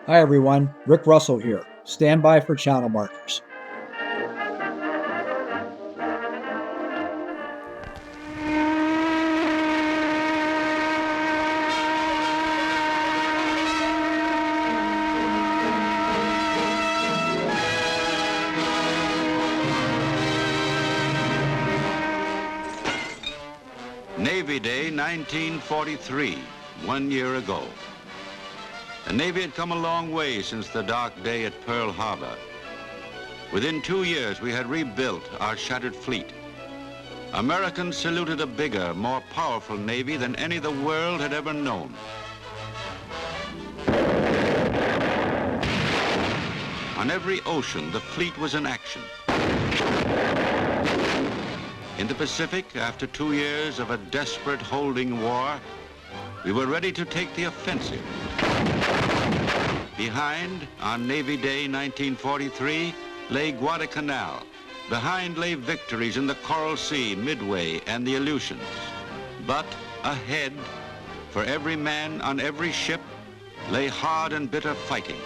Hi everyone, Rick Russell here. Stand by for channel markers. Navy Day 1943, 1 year ago. The Navy had come a long way since the dark day at Pearl Harbor. Within 2 years, we had rebuilt our shattered fleet. Americans saluted a bigger, more powerful Navy than any the world had ever known. On every ocean, the fleet was in action. In the Pacific, after 2 years of a desperate holding war, we were ready to take the offensive. Behind, on Navy Day 1943, lay Guadalcanal. Behind lay victories in the Coral Sea, Midway, and the Aleutians. But ahead, for every man on every ship, lay hard and bitter fighting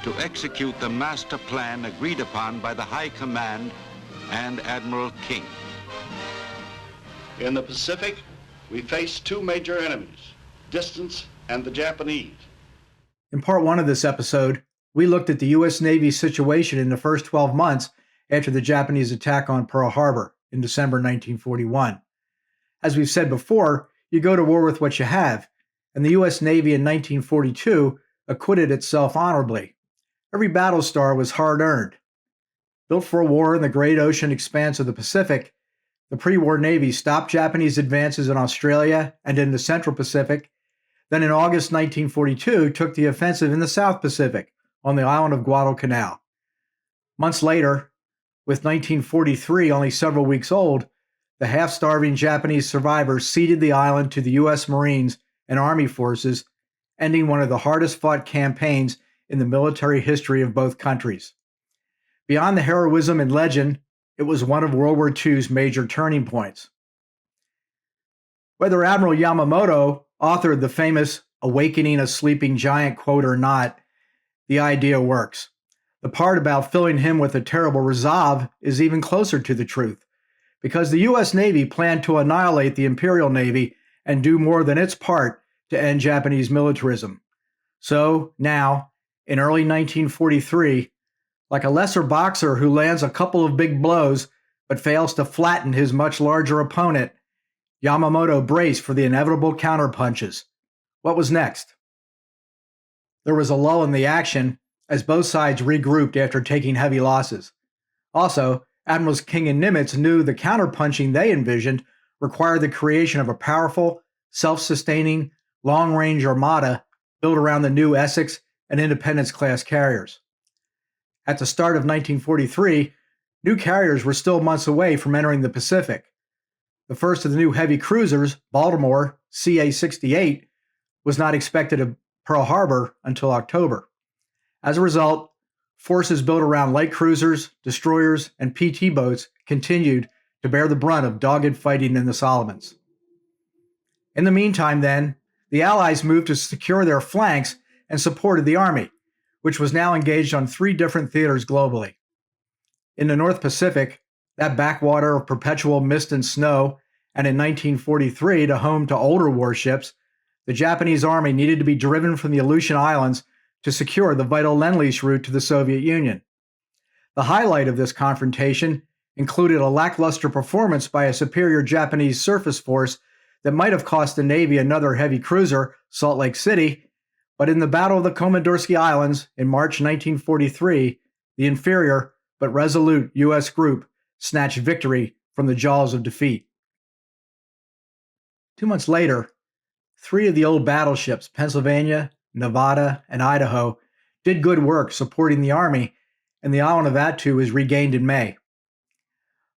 to execute the master plan agreed upon by the High Command and Admiral King. In the Pacific, we faced two major enemies, distance and the Japanese. In part one of this episode, we looked at the U.S. Navy's situation in the first 12 months after the Japanese attack on Pearl Harbor in December 1941. As we've said before, you go to war with what you have, and the U.S. Navy in 1942 acquitted itself honorably. Every battle star was hard-earned. Built for a war in the great ocean expanse of the Pacific, the pre-war Navy stopped Japanese advances in Australia and in the Central Pacific, then in August 1942 took the offensive in the South Pacific on the island of Guadalcanal. Months later, with 1943 only several weeks old, the half-starving Japanese survivors ceded the island to the U.S. Marines and Army forces, ending one of the hardest-fought campaigns in the military history of both countries. Beyond the heroism and legend, it was one of World War II's major turning points. Whether Admiral Yamamoto authored the famous "Awakening a Sleeping Giant" quote or not, the idea works. The part about filling him with a terrible resolve is even closer to the truth, because the U.S. Navy planned to annihilate the Imperial Navy and do more than its part to end Japanese militarism. So now, in early 1943, like a lesser boxer who lands a couple of big blows but fails to flatten his much larger opponent, Yamamoto braced for the inevitable counterpunches. What was next? There was a lull in the action as both sides regrouped after taking heavy losses. Also, Admirals King and Nimitz knew the counterpunching they envisioned required the creation of a powerful, self-sustaining, long-range armada built around the new Essex and Independence-class carriers. At the start of 1943, new carriers were still months away from entering the Pacific. The first of the new heavy cruisers, Baltimore CA-68, was not expected at Pearl Harbor until October. As a result, forces built around light cruisers, destroyers, and PT boats continued to bear the brunt of dogged fighting in the Solomons. In the meantime, then, the Allies moved to secure their flanks and supported the Army, which was now engaged on 3 different theaters globally. In the North Pacific, that backwater of perpetual mist and snow, and in 1943 to home to older warships, the Japanese Army needed to be driven from the Aleutian Islands to secure the vital Lend-Lease route to the Soviet Union. The highlight of this confrontation included a lackluster performance by a superior Japanese surface force that might have cost the Navy another heavy cruiser, Salt Lake City, but in the Battle of the Komandorsky Islands in March 1943, the inferior but resolute U.S. group snatched victory from the jaws of defeat. 2 months later, 3 of the old battleships, Pennsylvania, Nevada, and Idaho, did good work supporting the Army, and the island of Attu was regained in May.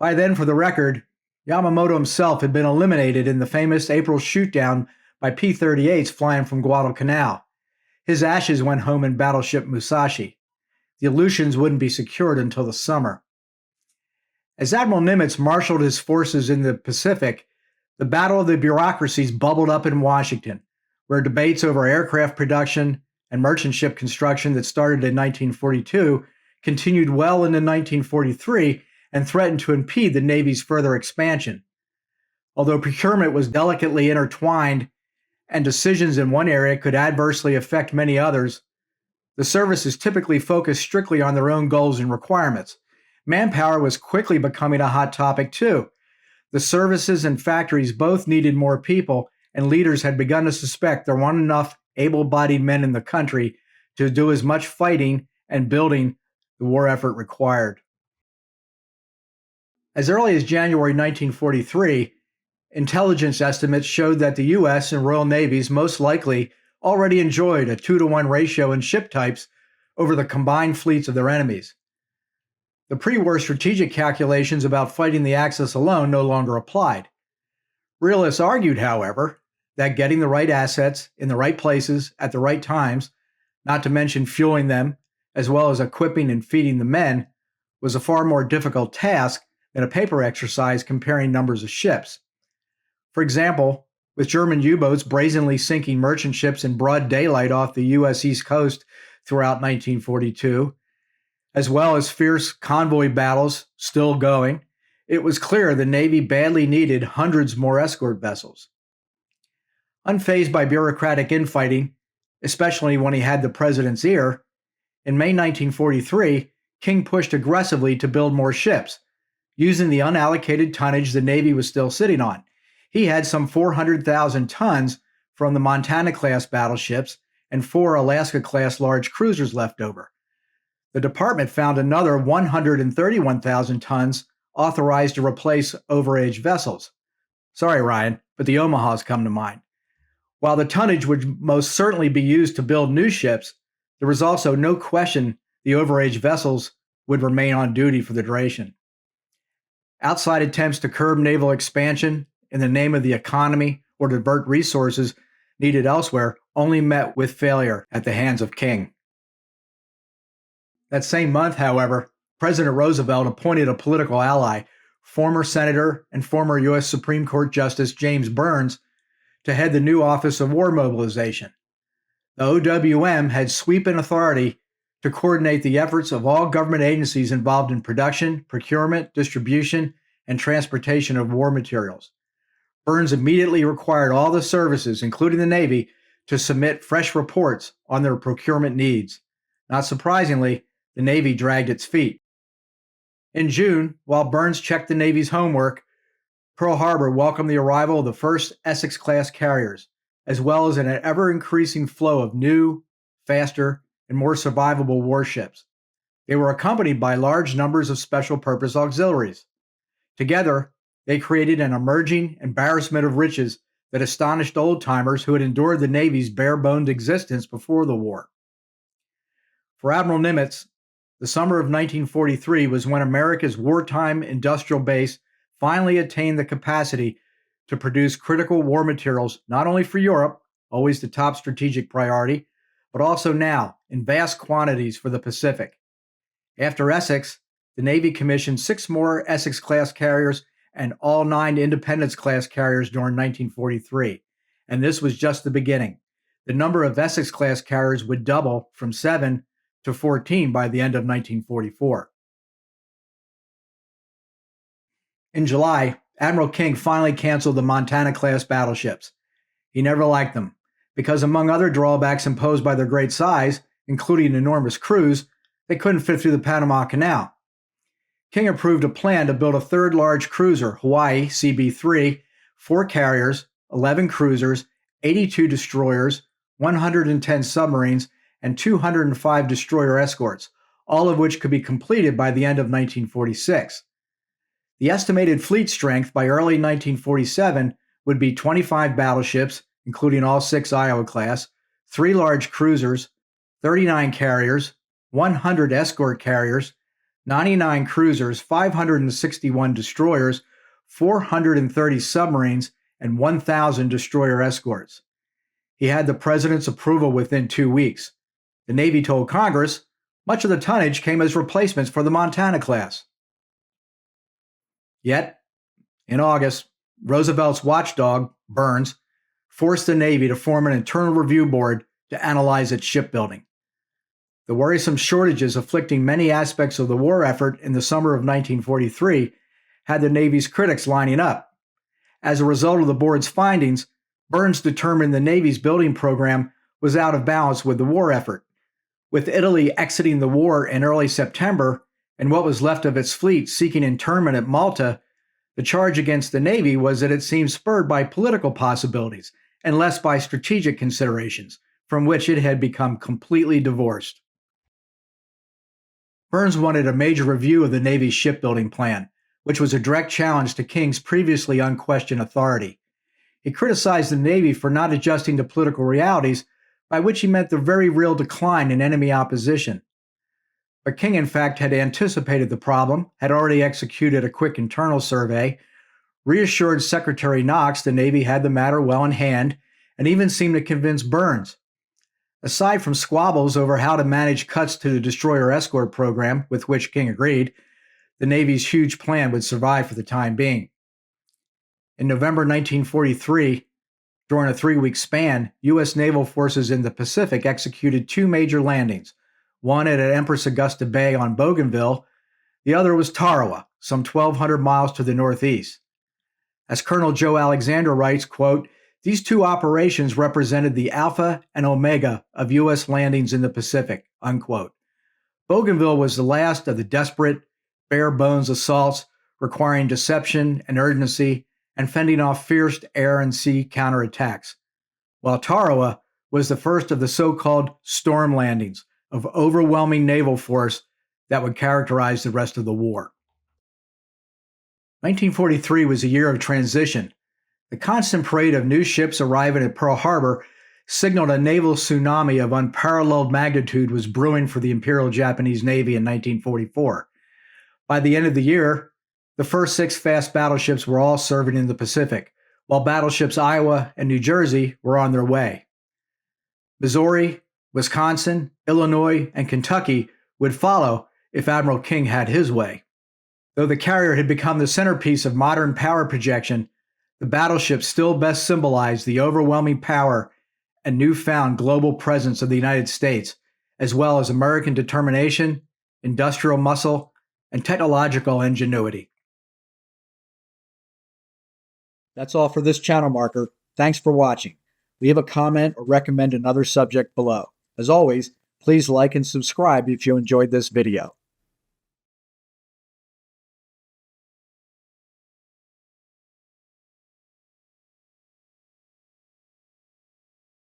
By then, for the record, Yamamoto himself had been eliminated in the famous April shootdown by P-38s flying from Guadalcanal. His ashes went home in battleship Musashi. The Aleutians wouldn't be secured until the summer. As Admiral Nimitz marshaled his forces in the Pacific, the battle of the bureaucracies bubbled up in Washington, where debates over aircraft production and merchant ship construction that started in 1942 continued well into 1943 and threatened to impede the Navy's further expansion. Although procurement was delicately intertwined and decisions in one area could adversely affect many others, the services typically focused strictly on their own goals and requirements. Manpower was quickly becoming a hot topic too. The services and factories both needed more people, and leaders had begun to suspect there weren't enough able-bodied men in the country to do as much fighting and building the war effort required. As early as January 1943, intelligence estimates showed that the U.S. and Royal Navies most likely already enjoyed a 2-to-1 ratio in ship types over the combined fleets of their enemies. The pre-war strategic calculations about fighting the Axis alone no longer applied. Realists argued, however, that getting the right assets in the right places at the right times, not to mention fueling them, as well as equipping and feeding the men, was a far more difficult task than a paper exercise comparing numbers of ships. For example, with German U-boats brazenly sinking merchant ships in broad daylight off the U.S. East Coast throughout 1942, as well as fierce convoy battles still going, it was clear the Navy badly needed hundreds more escort vessels. Unfazed by bureaucratic infighting, especially when he had the president's ear, in May 1943, King pushed aggressively to build more ships, using the unallocated tonnage the Navy was still sitting on. He had some 400,000 tons from the Montana-class battleships and 4 Alaska-class large cruisers left over. The department found another 131,000 tons authorized to replace overaged vessels. Sorry, Ryan, but the Omahas come to mind. While the tonnage would most certainly be used to build new ships, there was also no question the overaged vessels would remain on duty for the duration. Outside attempts to curb naval expansion in the name of the economy or divert resources needed elsewhere only met with failure at the hands of King. That same month, however, President Roosevelt appointed a political ally, former Senator and former U.S. Supreme Court Justice James Burns, to head the new Office of War Mobilization. The OWM had sweeping authority to coordinate the efforts of all government agencies involved in production, procurement, distribution, and transportation of war materials. Burns immediately required all the services, including the Navy, to submit fresh reports on their procurement needs. Not surprisingly, the Navy dragged its feet. In June, while Burns checked the Navy's homework, Pearl Harbor welcomed the arrival of the first Essex-class carriers, as well as an ever-increasing flow of new, faster, and more survivable warships. They were accompanied by large numbers of special-purpose auxiliaries. Together, they created an emerging embarrassment of riches that astonished old-timers who had endured the Navy's bare-boned existence before the war. For Admiral Nimitz, the summer of 1943 was when America's wartime industrial base finally attained the capacity to produce critical war materials not only for Europe, always the top strategic priority, but also now in vast quantities for the Pacific. After Essex, the Navy commissioned 6 more Essex-class carriers and all 9 Independence-class carriers during 1943, and this was just the beginning. The number of Essex-class carriers would double from 7 to 14 by the end of 1944. In July, Admiral King finally canceled the Montana-class battleships. He never liked them, because among other drawbacks imposed by their great size, including enormous crews, they couldn't fit through the Panama Canal. King approved a plan to build a third large cruiser, Hawaii CB-3, 4 carriers, 11 cruisers, 82 destroyers, 110 submarines, and 205 destroyer escorts, all of which could be completed by the end of 1946. The estimated fleet strength by early 1947 would be 25 battleships, including all 6 Iowa-class, 3 large cruisers, 39 carriers, 100 escort carriers, 99 cruisers, 561 destroyers, 430 submarines, and 1,000 destroyer escorts. He had the president's approval within 2 weeks. The Navy told Congress much of the tonnage came as replacements for the Montana class. Yet, in August, Roosevelt's watchdog, Burns, forced the Navy to form an internal review board to analyze its shipbuilding. The worrisome shortages afflicting many aspects of the war effort in the summer of 1943 had the Navy's critics lining up. As a result of the board's findings, Burns determined the Navy's building program was out of balance with the war effort. With Italy exiting the war in early September and what was left of its fleet seeking internment at Malta, the charge against the Navy was that it seemed spurred by political possibilities and less by strategic considerations, from which it had become completely divorced. Burns wanted a major review of the Navy's shipbuilding plan, which was a direct challenge to King's previously unquestioned authority. He criticized the Navy for not adjusting to political realities, by which he meant the very real decline in enemy opposition. But King, in fact, had anticipated the problem, had already executed a quick internal survey, reassured Secretary Knox the Navy had the matter well in hand, and even seemed to convince Burns. Aside from squabbles over how to manage cuts to the destroyer escort program, with which King agreed, the Navy's huge plan would survive for the time being. In November 1943, during a 3-week span, U.S. naval forces in the Pacific executed 2 major landings, one at Empress Augusta Bay on Bougainville, the other was Tarawa, some 1,200 miles to the northeast. As Colonel Joe Alexander writes, quote, "These 2 operations represented the alpha and omega of U.S. landings in the Pacific," unquote. Bougainville was the last of the desperate, bare-bones assaults requiring deception and urgency and fending off fierce air and sea counterattacks, while Tarawa was the first of the so-called storm landings of overwhelming naval force that would characterize the rest of the war. 1943 was a year of transition. The constant parade of new ships arriving at Pearl Harbor signaled a naval tsunami of unparalleled magnitude was brewing for the Imperial Japanese Navy in 1944. By the end of the year, the first 6 fast battleships were all serving in the Pacific, while battleships Iowa and New Jersey were on their way. Missouri, Wisconsin, Illinois, and Kentucky would follow if Admiral King had his way. Though the carrier had become the centerpiece of modern power projection, the battleship still best symbolized the overwhelming power and newfound global presence of the United States, as well as American determination, industrial muscle, and technological ingenuity. That's all for this channel marker. Thanks for watching. Leave a comment or recommend another subject below. As always, please like and subscribe if you enjoyed this video.